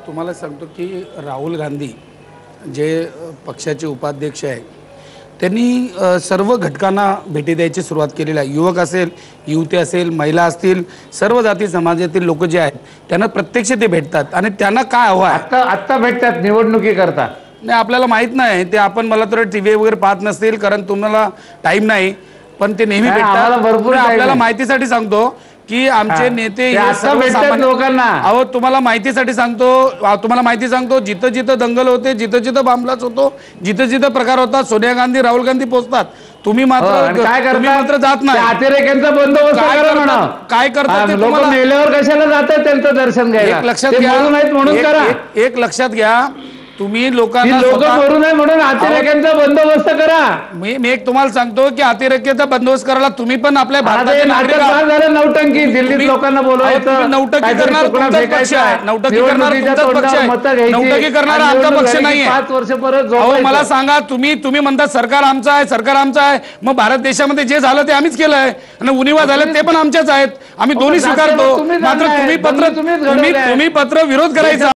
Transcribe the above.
तुम्हाला सांगतो की राहुल गांधी जे पक्षाचे उपाध्यक्ष आहे त्यांनी सर्व घटकांना भेटी द्यायची सुरुवात केलेली आहे। युवक असेल, युवती असेल, महिला असतील, सर्व जाती समाजातील लोक जे आहेत त्यांना प्रत्यक्ष ते भेटतात आणि त्यांना काय हवं आहे आता भेटतात निवडणुकी करता। नाही आपल्याला माहित नाही ते, आपण मला तर टीव्ही वगैरे पाहत नसतील कारण तुम्हाला टाइम नाही, पण ते नेहमी भेटतात। भरपूर आपल्याला माहितीसाठी सांगतो की आमचे नेते लोकांना अहो तुम्हाला माहितीसाठी सांगतो, तुम्हाला माहिती सांगतो, जिथं जिथं दंगल होते, जिथं जिथं बांबलाच होतो, जिथं जिथं प्रकार होतात, सोनिया गांधी राहुल गांधी पोहोचतात। तुम्ही मात्र जात नाही। अतिरेक्यांचा बंदोबस्त काय करतात ते लोक मेल्यावर कशाला जातात त्यांचं दर्शन घ्यायला? एक लक्षात घ्या, म्हणून करा। एक लक्षात घ्या, तुम्ही लोकांना लोक मरू नये म्हणून अतिरेक्यांचा बंदोबस्त करा। मी एक तुम्हाला सांगतो की अतिरेक्याचा बंदोबस्त करायला तुम्ही पण आपल्या भारताचे नागरिक आहात। नौटंकी दिल्लीत लोकांना बोलवायचं, नौटंकी करणार तुमचाच पक्ष आहे, नौटंकी करणार तुमचाच पक्ष आहे, नौटंकी करणारा आमचा पक्ष नाहीये। 5 वर्ष परत अहो मला सांगा, तुम्ही म्हणतात सरकार आमचं आहे, सरकार आमचं आहे, मग भारत देशामध्ये जे झालं ते आम्हीच केलंय आणि उणिवा झालं ते पण आमच्याच आहेत, आम्ही दोन्ही स्वीकारतो। मात्र तुम्ही पत्र विरोध करायचा।